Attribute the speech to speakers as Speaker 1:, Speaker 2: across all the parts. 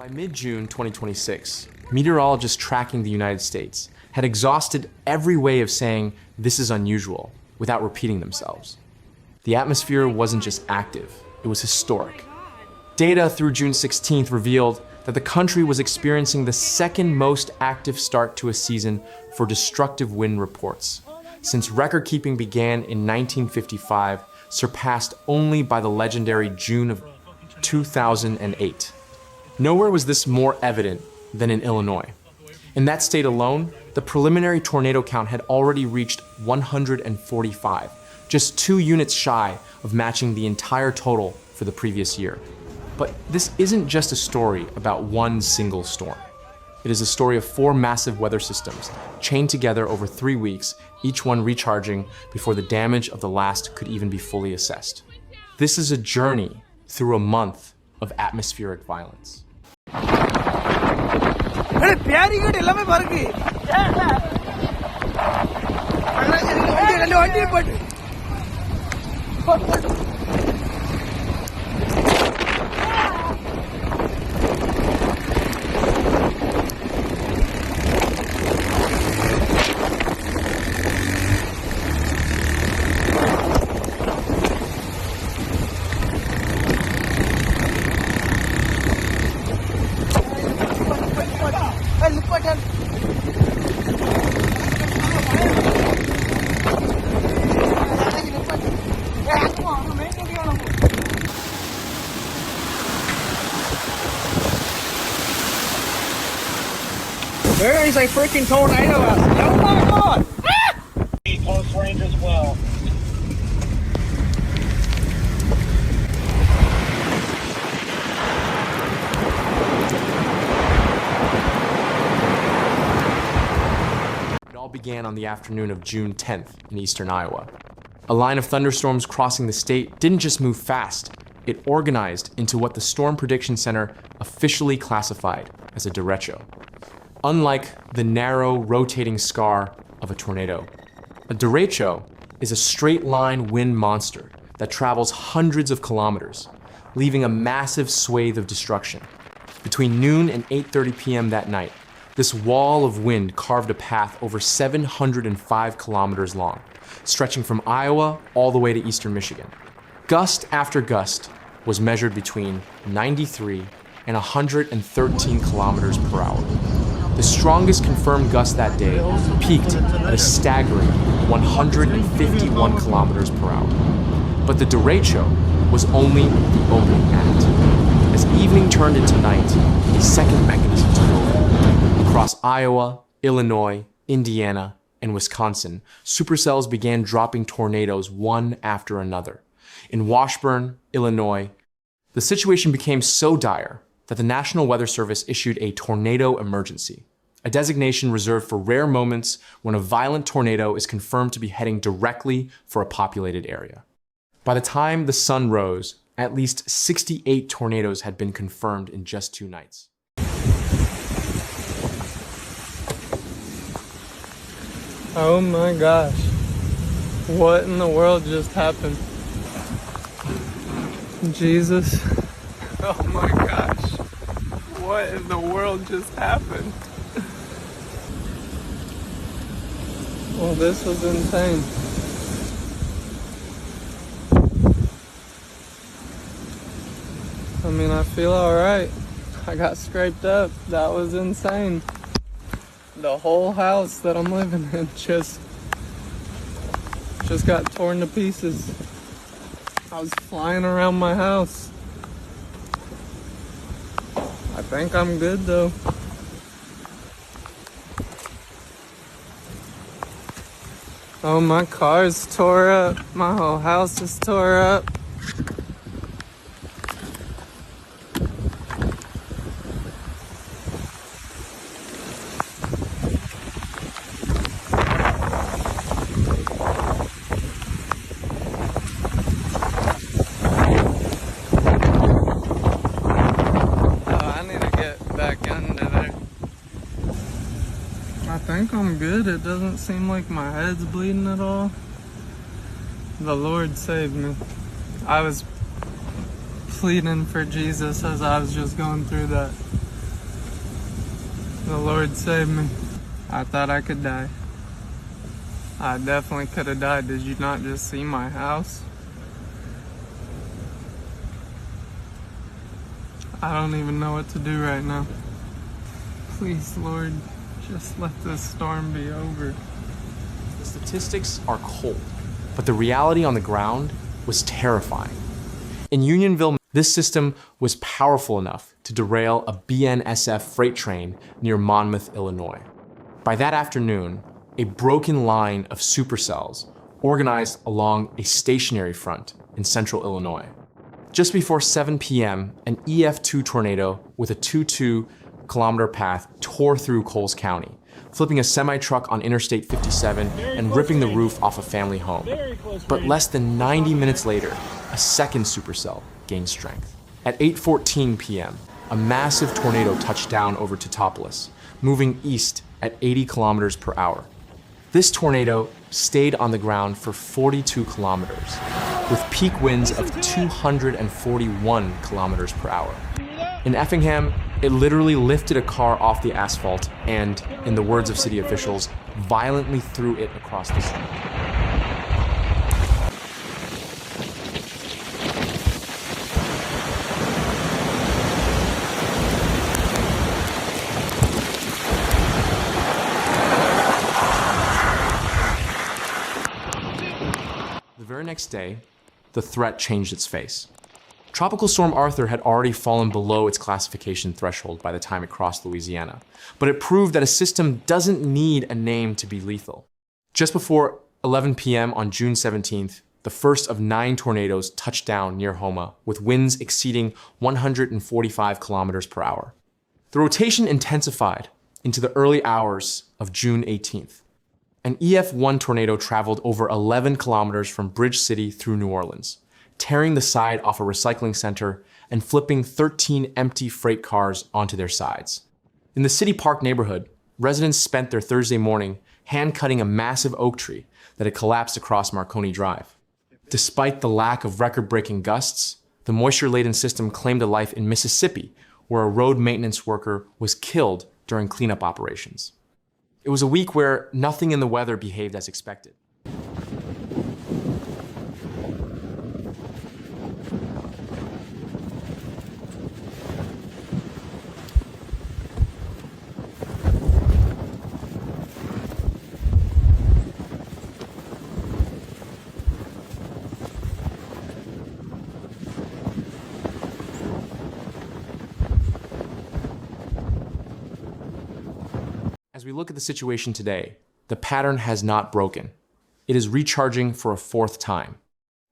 Speaker 1: By mid-June 2026, meteorologists tracking the United States had exhausted every way of saying this is unusual without repeating themselves. The atmosphere wasn't just active, it was historic. Data through June 16th revealed that the country was experiencing the second most active start to a season for destructive wind reports, since record-keeping began in 1955, surpassed only by the legendary June of 2008. Nowhere was this more evident than in Illinois. In that state alone, the preliminary tornado count had already reached 145, just 2 units shy of matching the entire total for the previous year. But this isn't just a story about one single storm. It is a story of 4 massive weather systems chained together over 3 weeks, each one recharging before the damage of the last could even be fully assessed. This is a journey through a month of atmospheric violence.
Speaker 2: There is a freaking tornado out there. Oh my God!
Speaker 3: Close range as well.
Speaker 1: It all began on the afternoon of June 10th in eastern Iowa. A line of thunderstorms crossing the state didn't just move fast, it organized into what the Storm Prediction Center officially classified as a derecho. Unlike the narrow, rotating scar of a tornado, a derecho is a straight-line wind monster that travels hundreds of kilometers, leaving a massive swathe of destruction. Between noon and 8:30 p.m. that night, this wall of wind carved a path over 705 kilometers long, stretching from Iowa all the way to eastern Michigan. Gust after gust was measured between 93 and 113 kilometers per hour. The strongest confirmed gust that day peaked at a staggering 151 kilometers per hour. But the derecho was only the opening act. As evening turned into night, a second mechanism took over. Across Iowa, Illinois, Indiana, and Wisconsin, supercells began dropping tornadoes one after another. In Washburn, Illinois, the situation became so dire that the National Weather Service issued a tornado emergency, a designation reserved for rare moments when a violent tornado is confirmed to be heading directly for a populated area. By the time the sun rose, at least 68 tornadoes had been confirmed in just 2 nights.
Speaker 4: Oh my gosh. What in the world just happened? Jesus. Oh my gosh. What in the world just happened? Well, this was insane. I mean, I feel alright. I got scraped up. That was insane. The whole house that I'm living in just got torn to pieces. I was flying around my house. I think I'm good though. Oh, my car's tore up. My whole house is tore up. I think I'm good. It doesn't seem like my head's bleeding at all. The Lord saved me. I was pleading for Jesus as I was just going through that. The Lord saved me. I thought I could die. I definitely could have died. Did you not just see my house? I don't even know what to do right now. Please, Lord, just let this storm be over.
Speaker 1: The statistics are cold, but the reality on the ground was terrifying. In Unionville, this system was powerful enough to derail a BNSF freight train near Monmouth, Illinois. By that afternoon, a broken line of supercells organized along a stationary front in central Illinois. Just before 7 p.m., an EF2 tornado with a 2.2-kilometer path tore through Coles County, flipping a semi-truck on Interstate 57 and ripping the roof off a family home. But less than 90 minutes later, a second supercell gained strength. At 8:14 p.m., a massive tornado touched down over Teutopolis, moving east at 80 kilometers per hour. This tornado stayed on the ground for 42 kilometers, with peak winds of 241 kilometers per hour. In Effingham, it literally lifted a car off the asphalt and, in the words of city officials, violently threw it across the street. The very next day, the threat changed its face. Tropical Storm Arthur had already fallen below its classification threshold by the time it crossed Louisiana, but it proved that a system doesn't need a name to be lethal. Just before 11 p.m. on June 17th, the first of 9 tornadoes touched down near Houma, with winds exceeding 145 kilometers per hour. The rotation intensified into the early hours of June 18th. An EF1 tornado traveled over 11 kilometers from Bridge City through New Orleans, tearing the side off a recycling center and flipping 13 empty freight cars onto their sides. In the City Park neighborhood, residents spent their Thursday morning hand-cutting a massive oak tree that had collapsed across Marconi Drive. Despite the lack of record-breaking gusts, the moisture-laden system claimed a life in Mississippi, where a road maintenance worker was killed during cleanup operations. It was a week where nothing in the weather behaved as expected. As we look at the situation today, the pattern has not broken. It is recharging for a 4th time.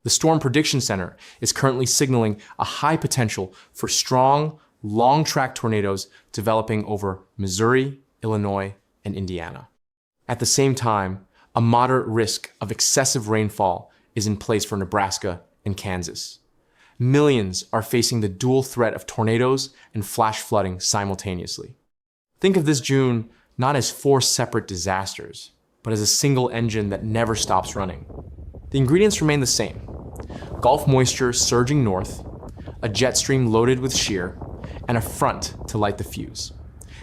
Speaker 1: The Storm Prediction Center is currently signaling a high potential for strong, long-track tornadoes developing over Missouri, Illinois, and Indiana. At the same time, a moderate risk of excessive rainfall is in place for Nebraska and Kansas. Millions are facing the dual threat of tornadoes and flash flooding simultaneously. Think of this June not as 4 separate disasters, but as a single engine that never stops running. The ingredients remain the same: Gulf moisture surging north, a jet stream loaded with shear, and a front to light the fuse.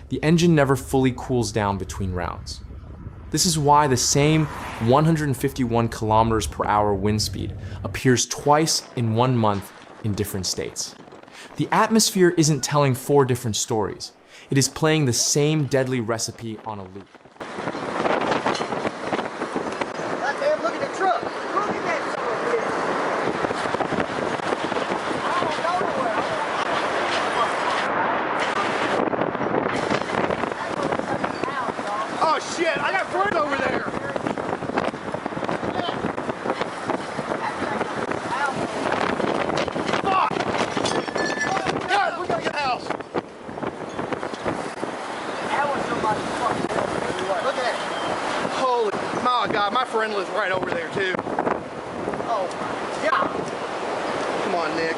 Speaker 1: The engine never fully cools down between rounds. This is why the same 151 kilometers per hour wind speed appears twice in 1 month in different states. The atmosphere isn't telling 4 different stories. It is playing the same deadly recipe on a loop.
Speaker 2: Goddamn, look at the truck. Look at that son of a bitch. I don't go nowhere. Oh shit, I got friends over there. Fuck! Guys, we gotta get the house. Look at that. Holy, my God, my friend lives right over there too. Oh my God. Come on, Nick.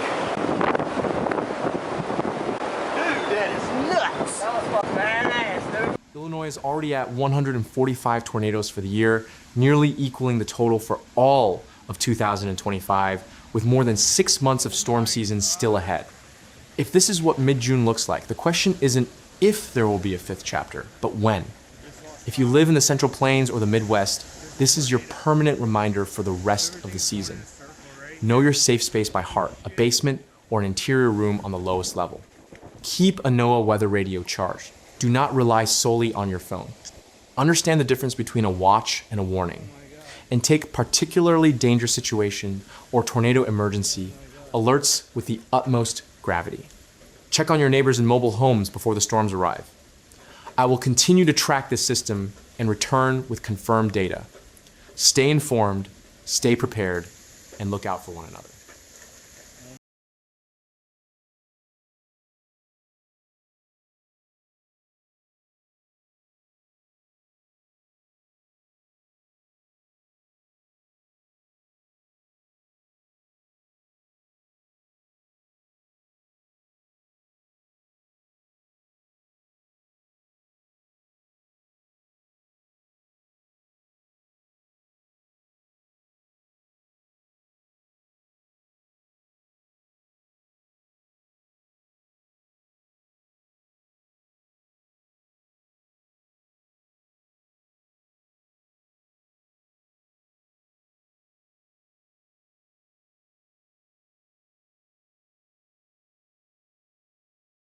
Speaker 2: Dude, that is nuts. That was fucking badass, dude.
Speaker 1: Illinois is already at 145 tornadoes for the year, nearly equaling the total for all of 2025, with more than 6 months of storm season still ahead. If this is what mid-June looks like, the question isn't if there will be a fifth chapter, but when. If you live in the Central Plains or the Midwest, this is your permanent reminder for the rest of the season. Know your safe space by heart, a basement or an interior room on the lowest level. Keep a NOAA weather radio charged. Do not rely solely on your phone. Understand the difference between a watch and a warning. And take particularly dangerous situation or tornado emergency alerts with the utmost gravity. Check on your neighbors in mobile homes before the storms arrive. I will continue to track this system and return with confirmed data. Stay informed, stay prepared, and look out for one another.